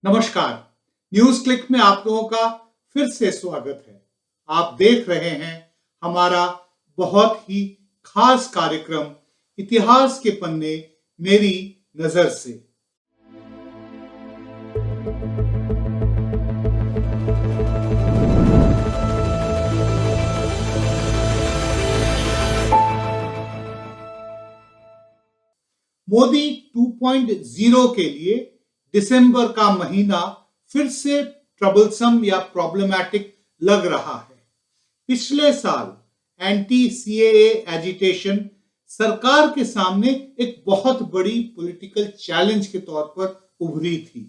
नमस्कार। News click में आप लोगों का फिर से स्वागत है। आप देख रहे हैं हमारा बहुत ही खास कार्यक्रम इतिहास के पन्ने मेरी नजर से। मोदी 2.0 के लिए दिसंबर का महीना फिर से ट्रबलसम या प्रॉब्लमैटिक लग रहा है। पिछले साल एंटी सीएए एजिटेशन सरकार के सामने एक बहुत बड़ी पॉलिटिकल चैलेंज के तौर पर उभरी थी।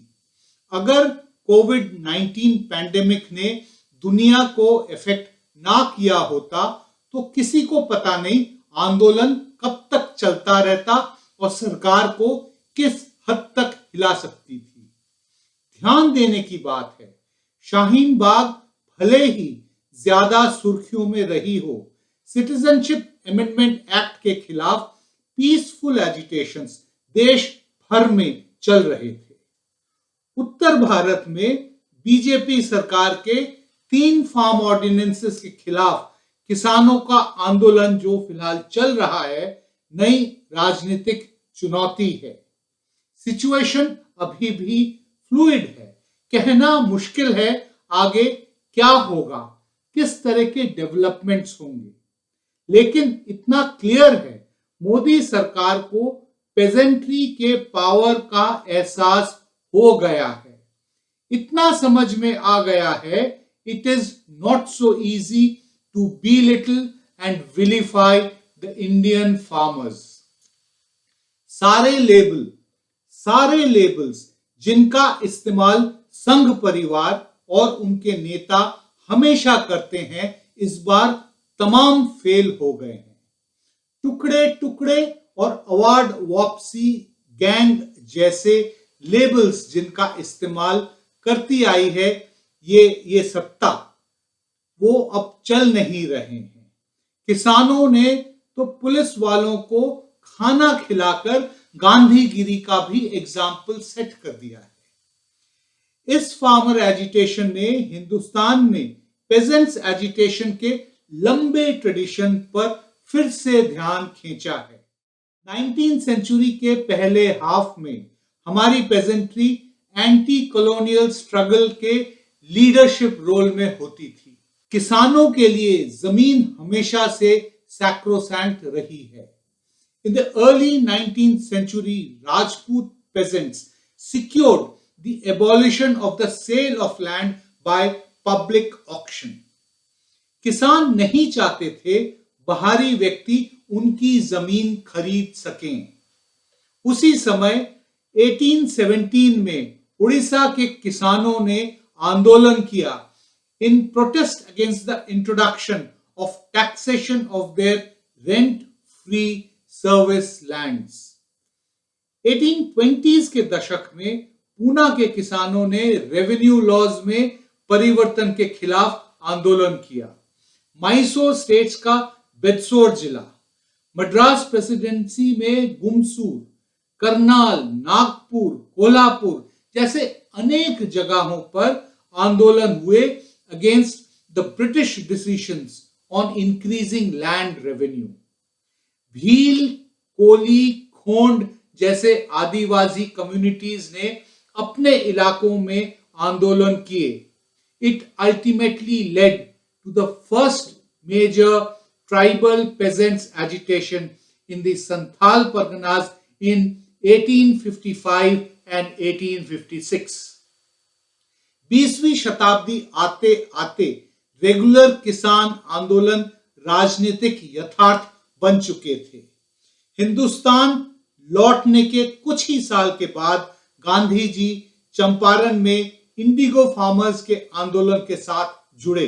अगर कोविड-19 पैंडेमिक ने दुनिया को इफेक्ट ना किया होता तो किसी को पता नहीं आंदोलन कब तक चलता रहता और सरकार को किस हद तक हिला सकती थी। ध्यान देने की बात है, शाहीन बाग भले ही ज्यादा सुर्खियों में रही हो, सिटीजनशिप अमेंडमेंट एक्ट के खिलाफ पीसफुल एजिटेशंस देश भर में चल रहे थे। उत्तर भारत में बीजेपी सरकार के 3 फार्म ऑर्डिनेंसेस के खिलाफ किसानों का आंदोलन जो फिलहाल चल रहा है, नई राजनीतिक चुनौती है। सिचुएशन अभी भी फ्लूइड है, कहना मुश्किल है आगे क्या होगा, किस तरह के डेवलपमेंट्स होंगे। लेकिन इतना क्लियर है, मोदी सरकार को पेजेंट्री के पावर का एहसास हो गया है। इतना समझ में आ गया है, it is not so easy to belittle and vilify the Indian farmers. सारे लेबल्स जिनका इस्तेमाल संघ परिवार और उनके नेता हमेशा करते हैं, इस बार तमाम फेल हो गए हैं। टुकड़े टुकड़े और अवार्ड वापसी गैंग जैसे लेबल्स जिनका इस्तेमाल करती आई है ये सत्ता, वो अब चल नहीं रहे हैं। किसानों ने तो पुलिस वालों को खाना खिलाकर गांधीगिरी का भी एग्जाम्पल सेट कर दिया है। इस फार्मर एजिटेशन ने हिंदुस्तान में पेजेंट्स एजिटेशन के लंबे ट्रेडिशन पर फिर से ध्यान खींचा है। 19th सेंचुरी के पहले हाफ में हमारी पेजेंट्री एंटी कॉलोनियल स्ट्रगल के लीडरशिप रोल में होती थी। किसानों के लिए जमीन हमेशा से सैक्रोसैंक्ट रही है। In the early 19th century, Rajput peasants secured the abolition of the sale of land by public auction. किसान नहीं चाहते थे बाहरी व्यक्ति उनकी जमीन खरीद सकें। उसी समय 1817 में उड़ीसा के किसानों ने आंदोलन किया in protest against the introduction of taxation of their rent-free service lands. 1820s के दशक में पूना के किसानों ने रेवेन्यू लॉज में परिवर्तन के खिलाफ आंदोलन किया। मैसूर स्टेट्स का बेदसोर जिला, मद्रास प्रेसिडेंसी में गुमसूर, करनाल, नागपुर, कोल्हापुर जैसे अनेक जगहों पर आंदोलन हुए against the British decisions on increasing land revenue. Bhil, Koli, Khond जैसे आदिवासी कम्युनिटीज ने अपने इलाकों में आंदोलन किए। It ultimately led to the first major tribal peasants agitation in the Santhal Parganas in 1855 and 1856। 20वीं शताब्दी आते आते रेगुलर किसान आंदोलन राजनीतिक यथार्थ बन चुके थे। हिंदुस्तान लौटने के कुछ ही साल के बाद गांधी जी चंपारण में इंडिगो फार्मर्स के आंदोलन के साथ जुड़े।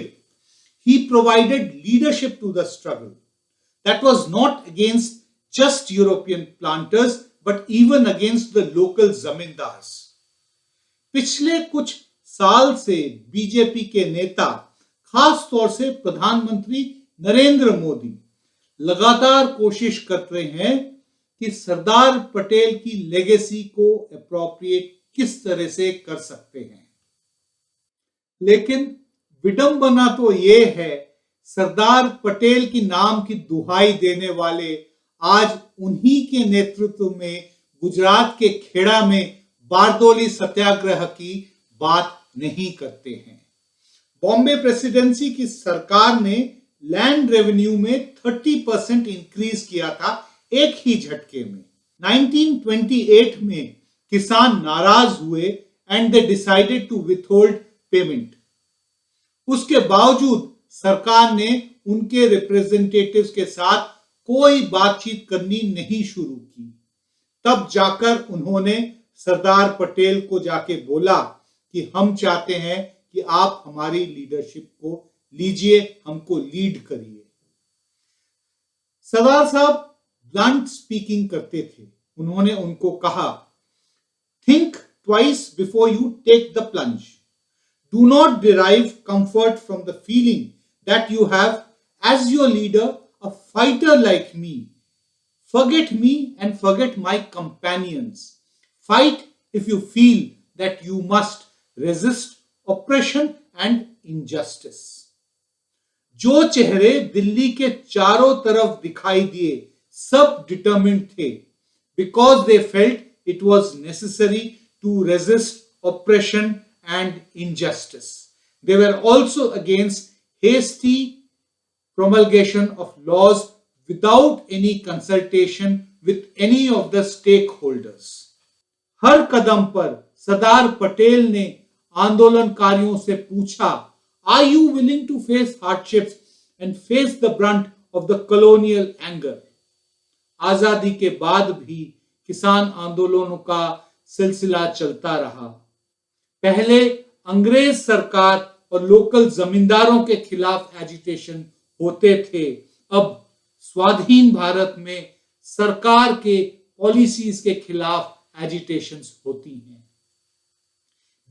He provided leadership to the struggle that was not against just European planters but even against the local zamindars. पिछले कुछ साल से बीजेपी के नेता, खास तौर से प्रधानमंत्री नरेंद्र मोदी लगातार कोशिश करते हैं कि सरदार पटेल की लेगेसी को अप्रोप्रिएट किस तरह से कर सकते हैं। लेकिन विडंबना तो ये है, सरदार पटेल की नाम की दुहाई देने वाले आज उन्हीं के नेतृत्व में गुजरात के खेड़ा में बारदोली सत्याग्रह की बात नहीं करते हैं। बॉम्बे प्रेसिडेंसी की सरकार ने लैंड रेवेन्यू में 30% इंक्रीज किया था एक ही झटके में। 1928 में किसान नाराज हुए and they decided to withhold payment. उसके बावजूद सरकार ने उनके रिप्रेजेंटेटिव्स के साथ कोई बातचीत करनी नहीं शुरू की। तब जाकर उन्होंने सरदार पटेल को जाके बोला कि हम चाहते हैं कि आप हमारी लीडरशिप को लीजिए, हमको लीड करिए। सरदार साहब ब्लंट स्पीकिंग करते थे। उन्होंने उनको कहा, think twice before you take the plunge. Do not derive comfort from the feeling that you have, as your leader, a fighter like me. Forget me and forget my companions. Fight if you feel that you must resist oppression and injustice. जो चेहरे दिल्ली के चारों तरफ दिखाई दिए, सब determined थे, because they felt it was necessary to resist oppression and injustice. They were also against hasty promulgation of laws without any consultation with any of the stakeholders. हर कदम पर सरदार पटेल ने आंदोलनकारियों से पूछा, Are you willing to face hardships and face the brunt of the colonial anger? आजादी के बाद भी किसान आंदोलनों का सिलसिला चलता रहा। पहले अंग्रेज सरकार और लोकल जमींदारों के खिलाफ एजिटेशन होते थे, अब स्वाधीन भारत में सरकार के पॉलिसीज के खिलाफ एजिटेशंस होती हैं।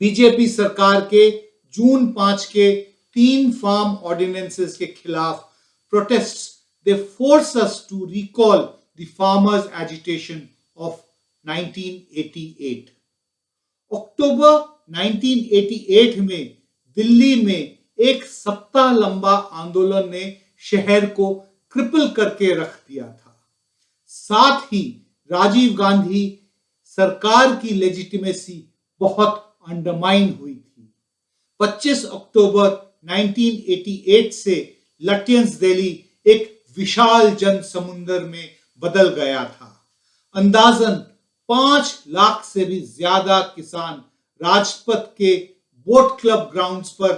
बीजेपी सरकार के जून 5 के 3 फार्म ऑर्डिनेंसेस के खिलाफ protests, they force us to recall the farmers agitation of 1988। अक्टूबर 1988 में दिल्ली में एक सप्ताह लंबा आंदोलन ने शहर को क्रिपल करके रख दिया था। साथ ही राजीव गांधी सरकार की लेजिटिमेसी बहुत अंडरमाइन हुई थी। 25 अक्टूबर 1988 से लटियंस दिल्ली एक विशाल जन समुद्र में बदल गया था। अंदाजन 5 लाख से भी ज्यादा किसान राजपथ के बोट क्लब ग्राउंड्स पर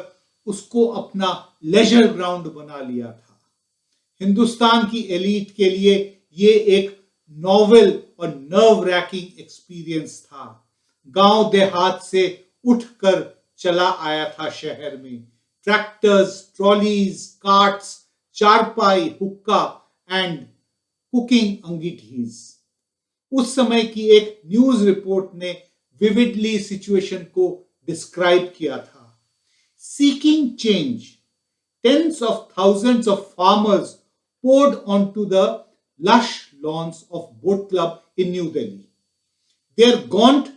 उसको अपना लेजर ग्राउंड बना लिया था। हिंदुस्तान की एलीट के लिए ये एक नॉवेल और नर्व रैकिंग एक्सपीरियंस था। गांव देहात से उठकर चला आया था शहर में। ट्रैक्टर्स, ट्रॉलीज, कार्ट्स, चारपाई, हुक्का एंड कुकिंग अंगीठीज। उस समय की एक न्यूज रिपोर्ट ने विविडली सिचुएशन को डिस्क्राइब किया था। Seeking change, tens of thousands of farmers poured onto the lush lawns of Boat Club in New Delhi. Their gaunt,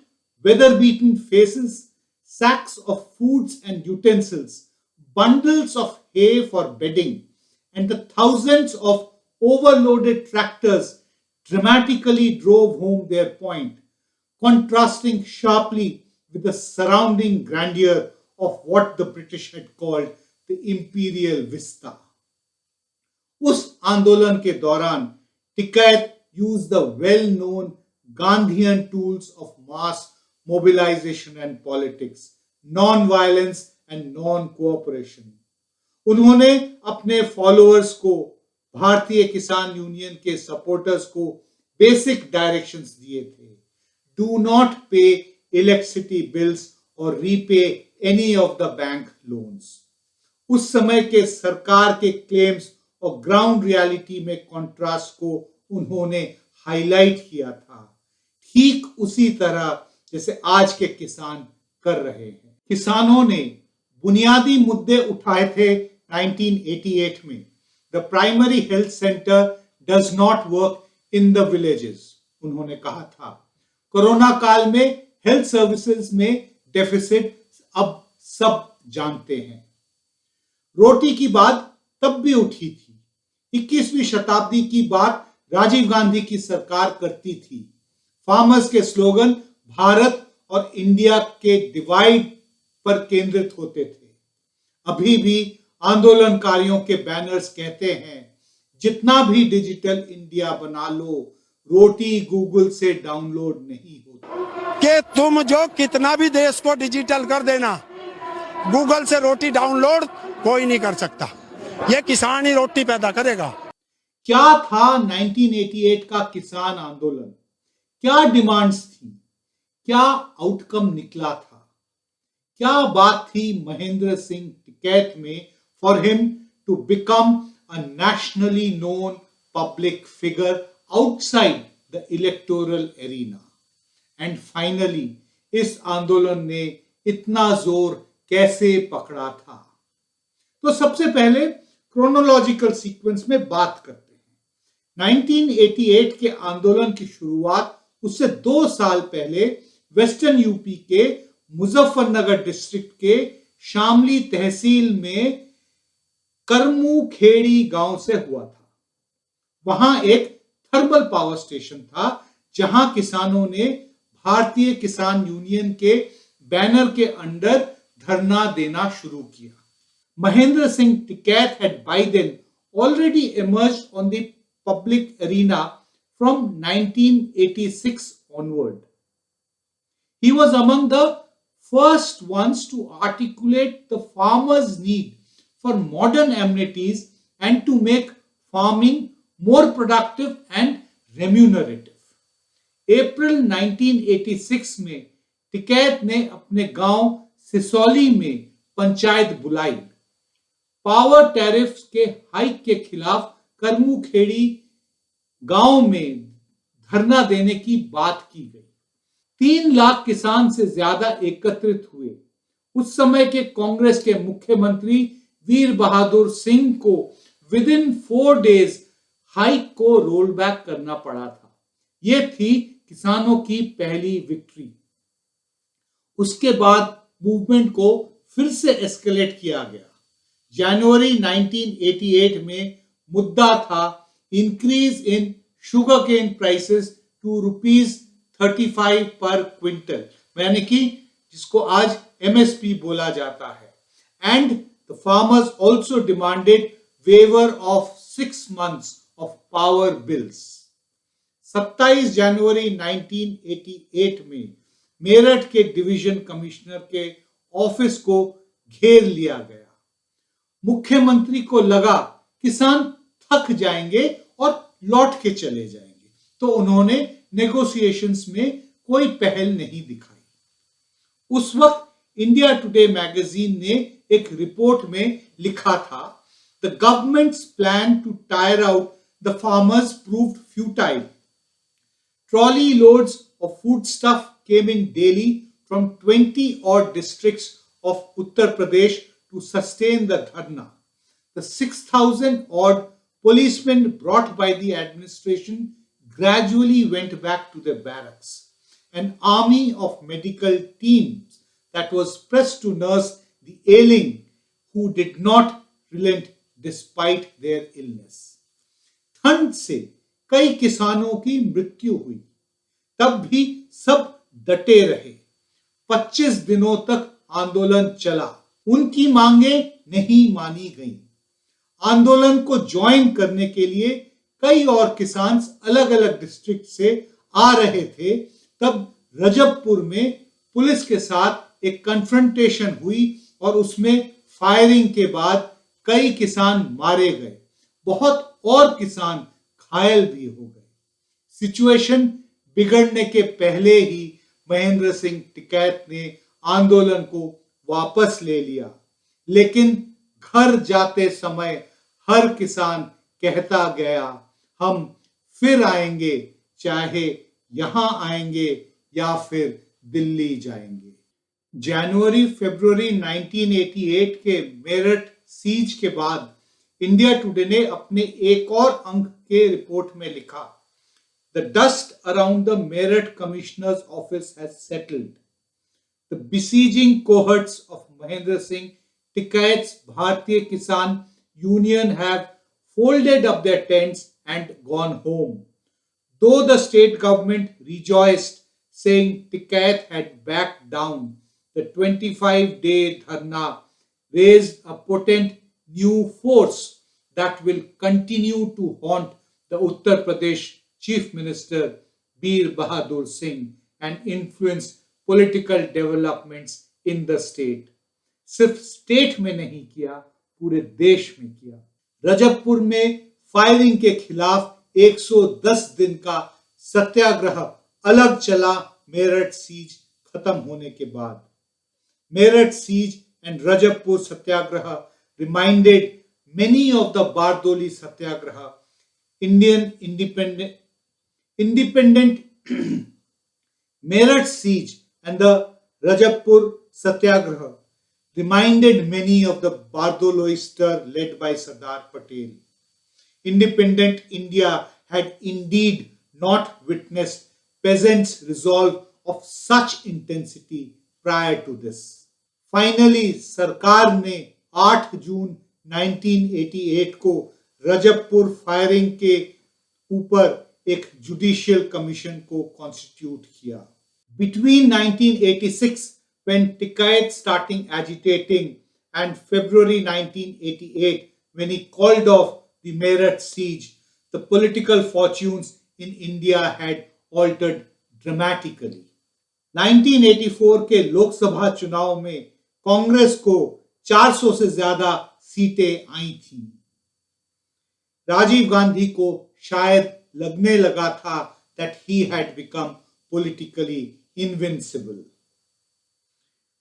weather-beaten faces, sacks of foods and utensils, bundles of hay for bedding, and the thousands of overloaded tractors dramatically drove home their point, contrasting sharply with the surrounding grandeur of what the British had called the imperial vista. उस आंदोलन के दौरान Tikait used the well-known Gandhian tools of mass mobilization and politics, non-violence and non-cooperation. उन्होंने अपने followers को, भारतीय किसान union के सपोर्टर्स को बेसिक डायरेक्शंस दिए थे। Do not pay electricity bills or repay any of the bank loans. उस समय के सरकार के क्लेम्स और ग्राउंड रियलिटी में कंट्रास्ट को उन्होंने हाईलाइट किया था, ठीक उसी तरह जैसे आज के किसान कर रहे हैं। किसानों ने बुनियादी मुद्दे उठाए थे 1988 में। The primary health centre does not work in the villages, उन्होंने कहा था। कोरोना काल में हेल्थ सर्विसेज में डेफिसिट अब सब जानते हैं। रोटी की बात तब भी उठी थी। 21वीं शताब्दी की बात राजीव गांधी की सरकार करती थी। फार्मर्स के स्लोगन भारत और इंडिया के डिवाइड पर केंद्रित होते थे। अभी भी आंदोलनकारियों के बैनर्स कहते हैं, जितना भी डिजिटल इंडिया बना लो, रोटी गूगल से डाउनलोड नहीं होती। कि तुम जो कितना भी देश को डिजिटल कर देना, गूगल से रोटी डाउनलोड कोई नहीं कर सकता। ये किसान ही रोटी पैदा करेगा। क्या था 1988 का किसान आंदोलन? क्या डिमांड्स थी? क्या आउटकम निकला था? क्या बात थी महेंद्र सिंह टिकैत में for him to become a nationally known public figure outside the electoral arena? And finally इस आंदोलन ने इतना जोर कैसे पकड़ा था? तो सबसे पहले क्रोनोलॉजिकल सीक्वेंस में बात करते हैं। 1988 के आंदोलन की शुरुआत उससे 2 साल पहले वेस्टर्न यूपी के मुजफ्फरनगर डिस्ट्रिक्ट के शामली तहसील में करमू खेड़ी गांव से हुआ था। वहां एक थर्मल पावर स्टेशन था, जहां किसानों ने भारतीय किसान यूनियन के बैनर के अंडर धरना देना शुरू किया। Mahendra Singh Tikat had by then already emerged on the public arena from 1986 onward. He was among the first ones to articulate the farmers' need for modern amenities and to make farming more productive and remunerative. अप्रैल 1986 में टिकैत ने अपने गांव सिसौली में पंचायत बुलाई। Power tariff के hike के खिलाफ करमू खेड़ी गांव में धरना देने की बात की गई। 3 लाख किसान से ज्यादा एकत्रित हुए। उस समय के कांग्रेस के मुख्यमंत्री वीर बहादुर सिंह को विद इन 4 डेज हाइक को रोल बैक करना पड़ा था। यह थी किसानों की पहली विक्ट्री। उसके बाद मूवमेंट को फिर से एस्केलेट किया गया। जनवरी 1988 में मुद्दा था increase in sugar cane prices to ₹35 per quintal, यानी कि जिसको आज MSP बोला जाता है। And the farmers also demanded waiver of 6 months of power bills. 27 जनवरी 1988 में मेरठ के डिवीजन कमिश्नर के ऑफिस को घेर लिया गया। मुख्यमंत्री को लगा किसान थक जाएंगे और लौट के चले जाएंगे, तो उन्होंने नेगोशिएशंस में कोई पहल नहीं दिखाई। उस वक्त इंडिया टुडे मैगजीन ने एक रिपोर्ट में लिखा था, the government's plan to tire out the farmers proved futile. Trolley loads of food stuff came in daily from 20 odd districts of Uttar Pradesh to sustain the dharna. The 6,000 odd policemen brought by the administration gradually went back to their barracks. An army of medical teams that was pressed to nurse the ailing who did not relent despite their illness. ठंड से कई किसानों की मृत्यु हुई, तब भी सब डटे रहे। 25 दिनों तक आंदोलन चला। उनकी मांगे नहीं मानी गईं। आंदोलन को ज्वाइन करने के लिए कई और किसान अलग अलग डिस्ट्रिक्ट से आ रहे थे। तब रजबपुर में पुलिस के साथ एक कन्फ्रंटेशन हुई और उसमें फायरिंग के बाद कई किसान मारे गए। बहुत और किसान घायल भी हो गए। सिचुएशन बिगड़ने के पहले ही महेंद्र सिंह टिकैत ने आंदोलन को वापस ले लिया, लेकिन घर जाते समय हर किसान कहता गया, हम फिर आएंगे, चाहे यहां आएंगे या फिर दिल्ली जाएंगे। जनवरी फरवरी 1988 के मेरठ सीज के बाद इंडिया टुडे ने अपने एक और अंक के रिपोर्ट में लिखा, The dust around the Meerut Commissioner's office has settled. The besieging cohorts of Mahendra Singh Tikayat's Bharatiya Kisan Union have folded up their tents and gone home. Though the state government rejoiced, saying Tikayat had backed down, the 25-day dharna raised a potent new force that will continue to haunt the Uttar Pradesh Chief Minister Bir Bahadur Singh and influence political developments in the state. सिर्फ state में नहीं किया, पूरे देश में किया। रजबपुर में firing के खिलाफ 110 दिन का सत्याग्रह अलग चला मेरठ सीज खत्म होने के बाद। Meerut siege and Rajapur Satyagraha reminded many of the Bardoli Satyagraha. Indian independent Meerut siege and the Rajapur Satyagraha reminded many of the Bardoloi stir led by Sardar Patel. Independent India had indeed not witnessed peasants' resolve of such intensity prior to this. Finally सरकार ने 8 जून 1988 को Rajabpur firing के ऊपर एक judicial commission को constitute किया। Between 1986 when Tikayat starting agitating and February 1988 when he called off the Meerut siege, the political fortunes in India had altered dramatically. 1984 के लोकसभा चुनाव में कांग्रेस को 400 से ज्यादा सीटें आई थीं। राजीव गांधी को शायद लगने लगा था that he had become politically invincible.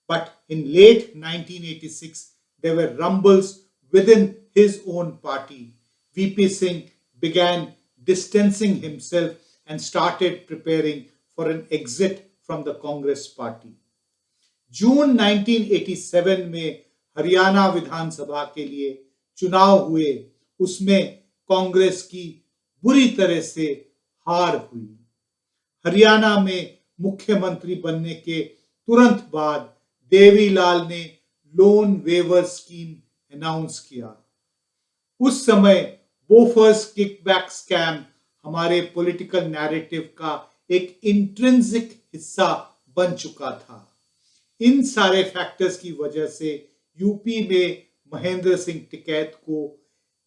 But in late 1986, there were rumbles within his own party. VP Singh began distancing himself and started preparing for an exit from the Congress party. जून 1987 में हरियाणा विधानसभा के लिए चुनाव हुए, उसमें कांग्रेस की बुरी तरह से हार हुई। हरियाणा में मुख्यमंत्री बनने के तुरंत बाद देवीलाल ने लोन वेवर स्कीम अनाउंस किया। उस समय बोफर्स किकबैक स्कैम हमारे पॉलिटिकल नैरेटिव का एक इंट्रिंसिक हिस्सा बन चुका था। इन सारे फैक्टर्स की वजह से यूपी में महेंद्र सिंह टिकैत को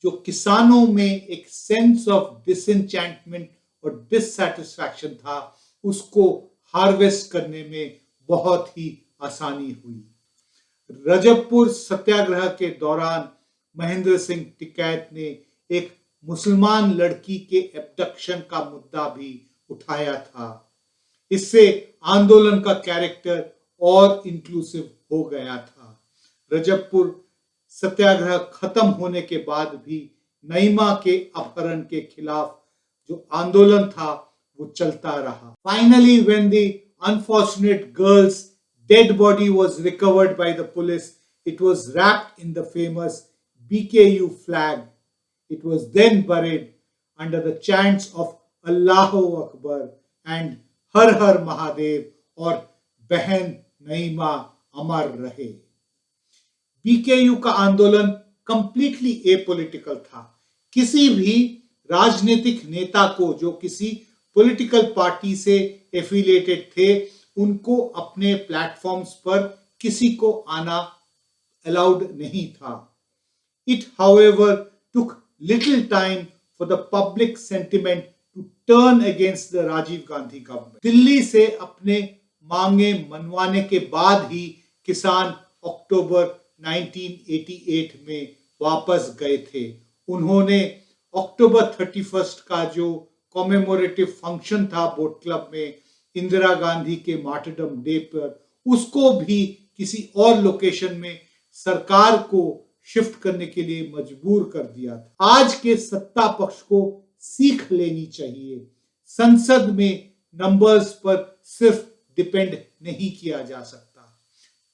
जो किसानों में एक सेंस ऑफ डिसएंचेंटमेंट और डिससैटिस्फैक्शन था, उसको हार्वेस्ट करने में बहुत ही आसानी हुई। रजबपुर सत्याग्रह के दौरान महेंद्र सिंह टिकैत ने एक मुसलमान लड़की के एब्डक्शन का मुद्दा भी उठाया था। इससे आंदोलन का कैरेक्टर और इंक्लूसिव हो गया था। रजबपुर सत्याग्रह खत्म होने के बाद भी नईमा के अपहरण के खिलाफ जो आंदोलन था वो चलता रहा। Finally, when the unfortunate girl's dead body was recovered by the police, it was wrapped in the famous BKU flag. It was then buried under the chants of Allahu Akbar and Har Har Mahadev और बहन नईमा अमर रहे। BKU का आंदोलन completely apolitical था। किसी भी राजनीतिक नेता को जो किसी पॉलिटिकल पार्टी से एफिलिएटेड थे, उनको अपने प्लेटफॉर्म्स पर किसी को आना अलाउड नहीं था। It, however, took little time for the public sentiment to turn against the Rajiv Gandhi government. Delhi से अपने मांगे मनवाने के बाद ही किसान अक्टूबर 1988 में वापस गए थे। उन्होंने अक्टूबर 31 का जो कॉमेमोरेटिव फंक्शन था बोट क्लब में इंदिरा गांधी के मार्टरडम डे पर, उसको भी किसी और लोकेशन में सरकार को शिफ्ट करने के लिए मजबूर कर दिया था। आज के सत्ता पक्ष को सीख लेनी चाहिए। संसद में नंबर्स पर सिर्फ डिपेंड नहीं किया जा सकता।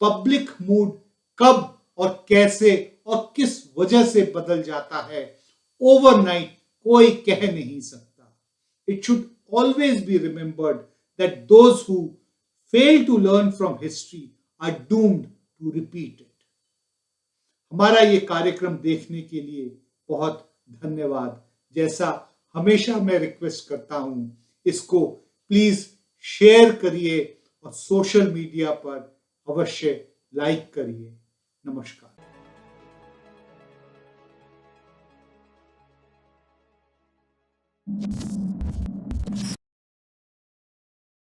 पब्लिक मूड कब और कैसे और किस वजह से बदल जाता है, ओवरनाइट कोई कह नहीं सकता। It should always be remembered that those who fail to learn from history are doomed to repeat it. हमारा ये कार्यक्रम देखने के लिए बहुत धन्यवाद। जैसा हमेशा मैं रिक्वेस्ट करता हूं, इसको प्लीज शेयर करिए और सोशल मीडिया पर अवश्य लाइक करिए। नमस्कार।